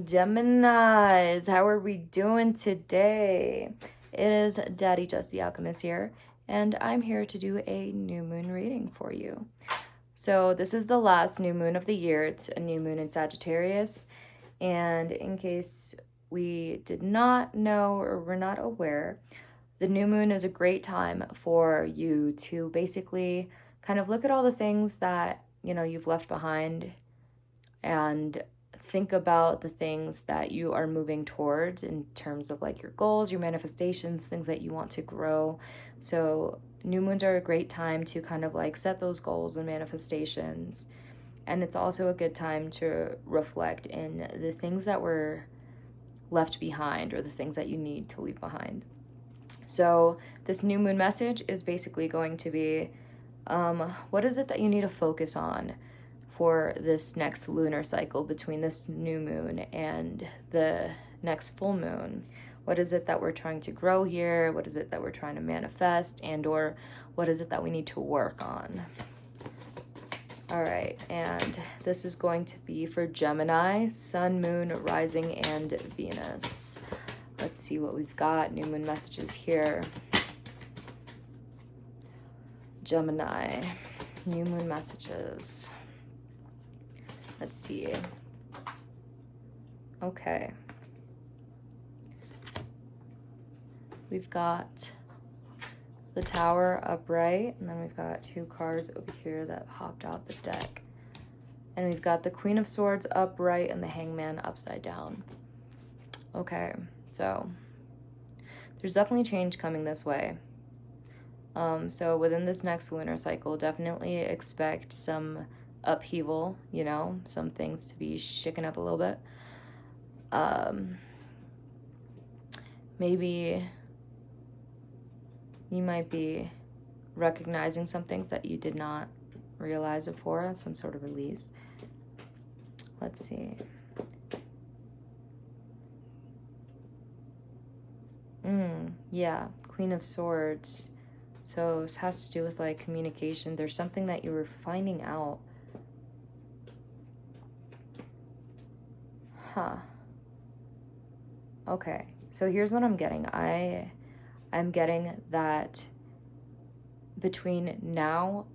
Geminis, how are we doing today? It is Daddy Just the Alchemist here, and I'm here to do a new moon reading for you. So this is the last new moon of the year. It's a new moon in Sagittarius, and in case we did not know or were not aware, the new moon is a great time for you to basically kind of look at all the things that, you've left behind and think about the things that you are moving towards in terms of like your goals, your manifestations, things that you want to grow. So new moons are a great time to kind of like set those goals and manifestations. And it's also a good time to reflect in the things that were left behind or the things that you need to leave behind. So this new moon message is basically going to be, what is it that you need to focus on for this next lunar cycle between this new moon and the next full moon? What is it that we're trying to grow here? What is it that we're trying to manifest? And or what is it that we need to work on? All right, and this is going to be for Gemini, Sun, Moon, Rising, and Venus. Let's see what we've got. New moon messages here. Gemini, new moon messages. Let's see. Okay. We've got the Tower upright, and then we've got two cards over here that hopped out the deck. And we've got the Queen of Swords upright and the Hangman upside down. Okay, so there's definitely change coming this way. So within this next lunar cycle, definitely expect some upheaval, some things to be shaken up a little bit. Maybe you might be recognizing some things that you did not realize before, some sort of release. Let's see. Yeah, Queen of Swords. So this has to do with like communication. There's something that you were finding out. Huh. Okay, so here's what I'm getting. I'm getting that between now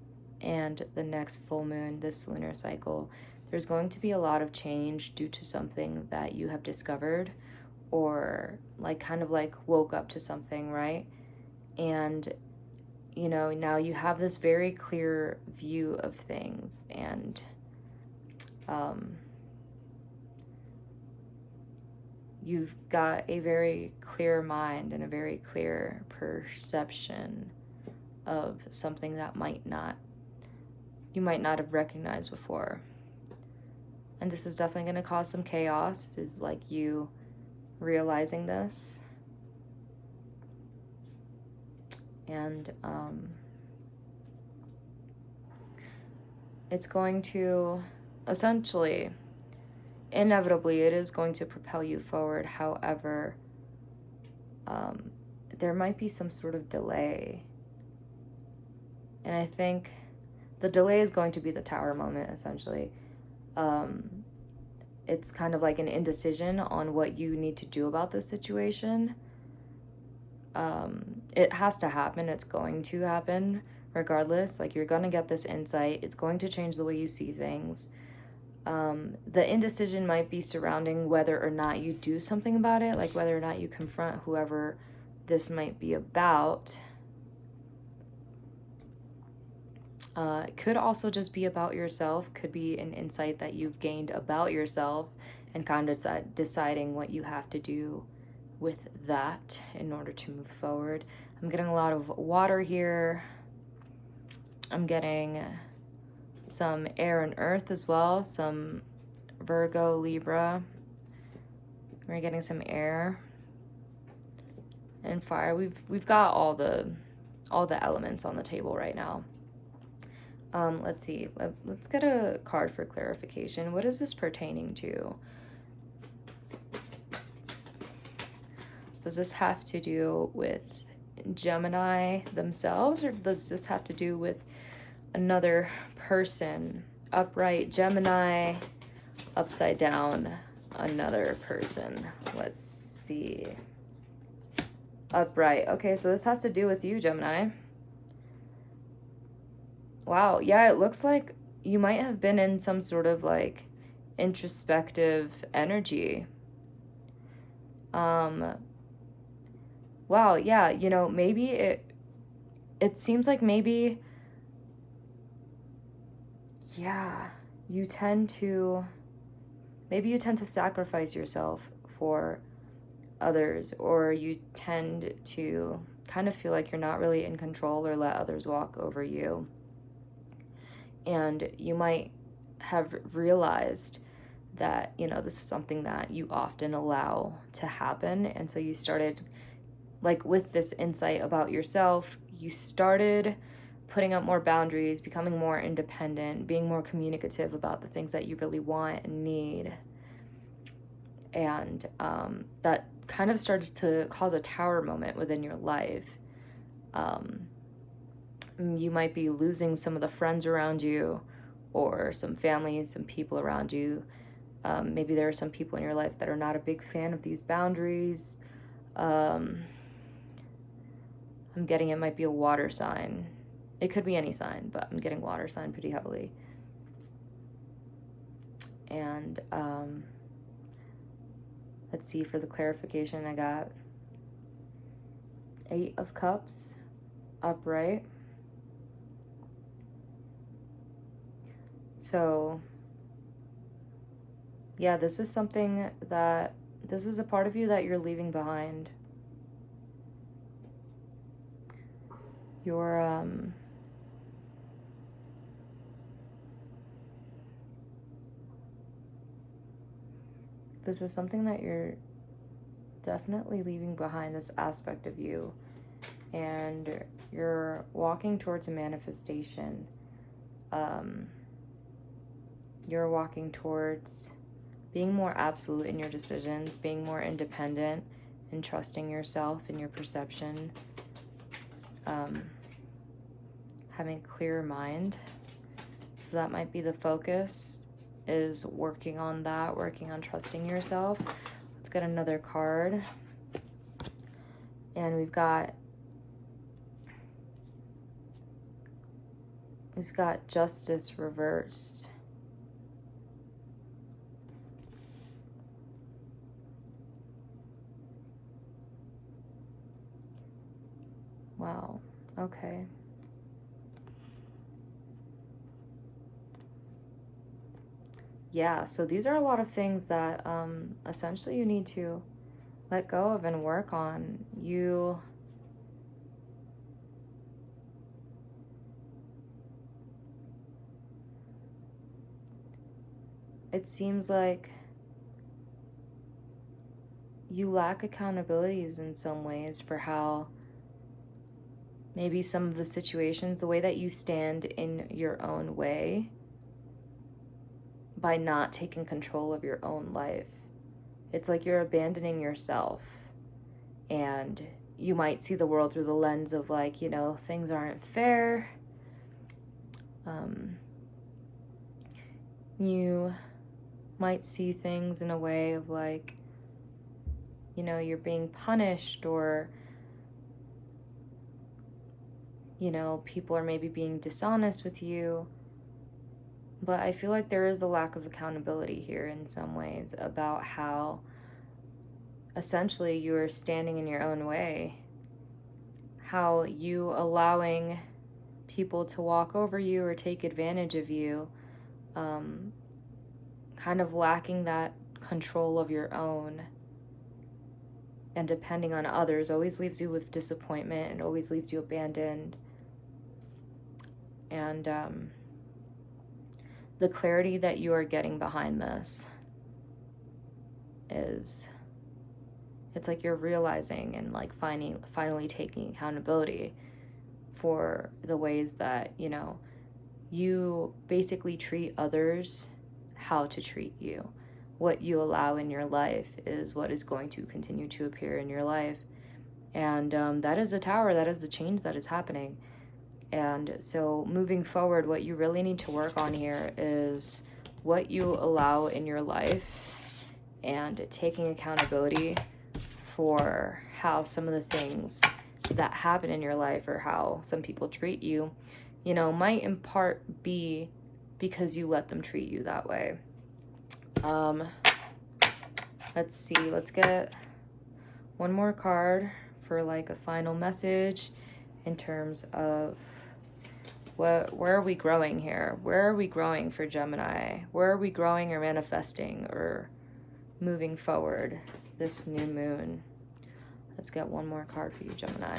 and the next full moon, this lunar cycle, there's going to be a lot of change due to something that you have discovered or like kind of like woke up to something, right? And now you have this very clear view of things, and you've got a very clear mind and a very clear perception of something that you might not have recognized before. And this is definitely going to cause some chaos, is like you realizing this. And it's going to essentially, inevitably, it is going to propel you forward. However, there might be some sort of delay. And I think the delay is going to be the Tower moment, essentially. It's kind of like an indecision on what you need to do about this situation. It has to happen. It's going to happen regardless. Like, you're going to get this insight. It's going to change the way you see things. The indecision might be surrounding whether or not you do something about it, like whether or not you confront whoever this might be about. It could also just be about yourself. Could be an insight that you've gained about yourself and kind of deciding what you have to do with that in order to move forward. I'm getting a lot of water here. I'm getting some air and earth as well, some Virgo, Libra. We're getting some air and fire. We've got all the elements on the table right now. Let's see. Let's get a card for clarification. What is this pertaining to? Does this have to do with Gemini themselves, or does this have to do with another person? Upright Gemini, upside down another person. Let's see. Upright. Okay, so this has to do with you, Gemini. Wow, yeah, it looks like you might have been in some sort of like introspective energy. Wow, yeah, you know, maybe it seems like maybe, yeah, maybe you tend to sacrifice yourself for others, or you tend to kind of feel like you're not really in control or let others walk over you. And you might have realized that, you know, this is something that you often allow to happen. And so you started, like, with this insight about yourself, you started putting up more boundaries, becoming more independent, being more communicative about the things that you really want and need. And that kind of started to cause a tower moment within your life. You might be losing some of the friends around you, or some family, some people around you. Maybe there are some people in your life that are not a big fan of these boundaries. I'm getting it might be a water sign. It could be any sign, but I'm getting water sign pretty heavily. And let's see, for the clarification, I got 8 of Cups, upright. So, yeah, this is something that, this is a part of you that you're leaving behind. You're, this is something that you're definitely leaving behind, this aspect of you. And you're walking towards a manifestation. You're walking towards being more absolute in your decisions, being more independent, and trusting yourself and your perception. Having a clear mind. So that might be the focus, is working on that, working on trusting yourself. Let's get another card. And we've got Justice reversed. Wow, okay. Yeah, so these are a lot of things that essentially you need to let go of and work on. It seems like you lack accountabilities in some ways for how maybe some of the situations, the way that you stand in your own way by not taking control of your own life. It's like you're abandoning yourself, and you might see the world through the lens of, like, you know, things aren't fair. You might see things in a way of, like, you know, you're being punished, or, you know, people are maybe being dishonest with you. But I feel like there is a lack of accountability here in some ways about how essentially you're standing in your own way, how you allowing people to walk over you or take advantage of you, kind of lacking that control of your own and depending on others always leaves you with disappointment and always leaves you abandoned. And the clarity that you are getting behind this is, it's like you're realizing and, like, finally taking accountability for the ways that, you know, you basically treat others how to treat you. What you allow in your life is what is going to continue to appear in your life. And that is a tower, that is the change that is happening. And so moving forward, what you really need to work on here is what you allow in your life and taking accountability for how some of the things that happen in your life or how some people treat you, you know, might in part be because you let them treat you that way. Let's see, let's get one more card for like a final message in terms of where are we growing here? Where are we growing for Gemini? Where are we growing or manifesting or moving forward this new moon? Let's get one more card for you, Gemini.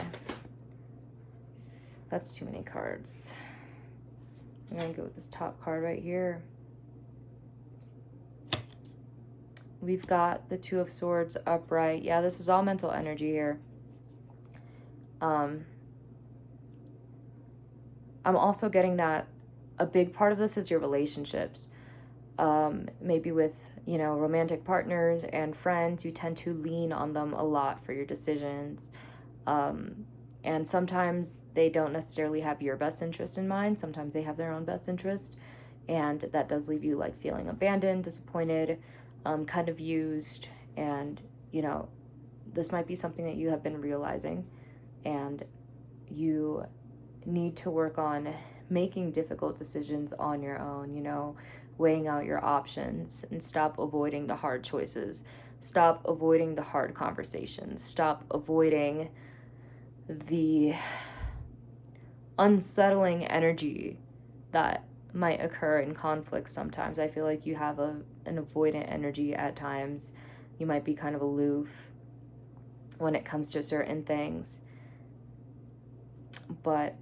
That's too many cards. I'm gonna go with this top card right here. We've got the Two of Swords upright. Yeah, this is all mental energy here. I'm also getting that a big part of this is your relationships. Maybe with, you know, romantic partners and friends, you tend to lean on them a lot for your decisions. And sometimes they don't necessarily have your best interest in mind. Sometimes they have their own best interest. And that does leave you like feeling abandoned, disappointed, kind of used. And, you know, this might be something that you have been realizing, and you need to work on making difficult decisions on your own, you know, weighing out your options, and stop avoiding the hard choices. Stop avoiding the hard conversations. Stop avoiding the unsettling energy that might occur in conflict sometimes. I feel like you have an avoidant energy at times. You might be kind of aloof when it comes to certain things. But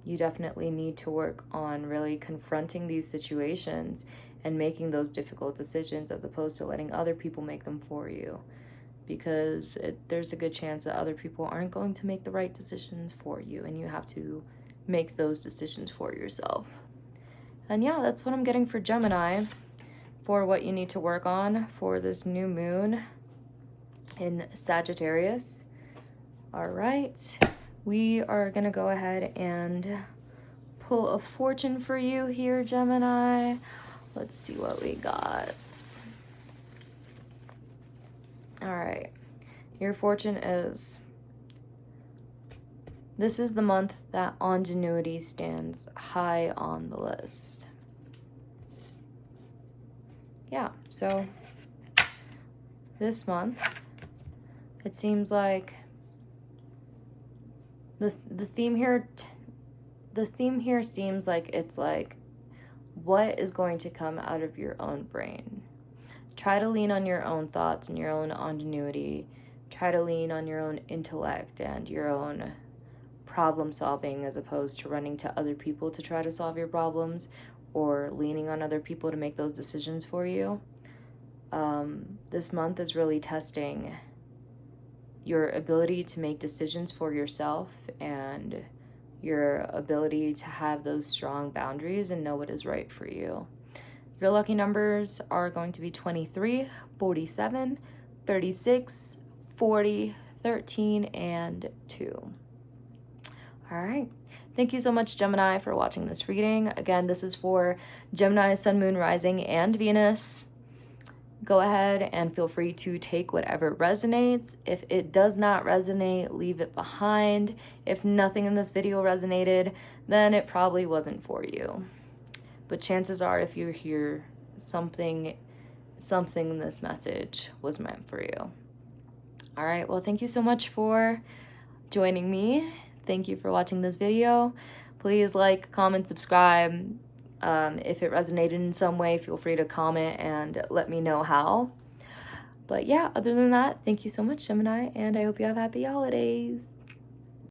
you definitely need to work on really confronting these situations and making those difficult decisions as opposed to letting other people make them for you. Because there's a good chance that other people aren't going to make the right decisions for you, and you have to make those decisions for yourself. And yeah, that's what I'm getting for Gemini, for what you need to work on for this new moon in Sagittarius. All right, we are gonna go ahead and pull a fortune for you here, Gemini. Let's see what we got. All right, your fortune is, this is the month that ingenuity stands high on the list. Yeah, so this month, it seems like the theme here seems like it's like, what is going to come out of your own brain? Try to lean on your own thoughts and your own ingenuity. Try to lean on your own intellect and your own problem solving, as opposed to running to other people to try to solve your problems or leaning on other people to make those decisions for you. This month is really testing your ability to make decisions for yourself and your ability to have those strong boundaries and know what is right for you. Your lucky numbers are going to be 23, 47, 36, 40, 13, and 2. All right. Thank you so much, Gemini, for watching this reading. Again, this is for Gemini, Sun, Moon, Rising, and Venus. Go ahead and feel free to take whatever resonates. If it does not resonate, leave it behind. If nothing in this video resonated, then it probably wasn't for you. But chances are, if you hear something in this message was meant for you. All right, well, thank you so much for joining me. Thank you for watching this video. Please like, comment, subscribe. If it resonated in some way, feel free to comment and let me know how. But yeah, other than that, thank you so much, Gemini, and I hope you have happy holidays.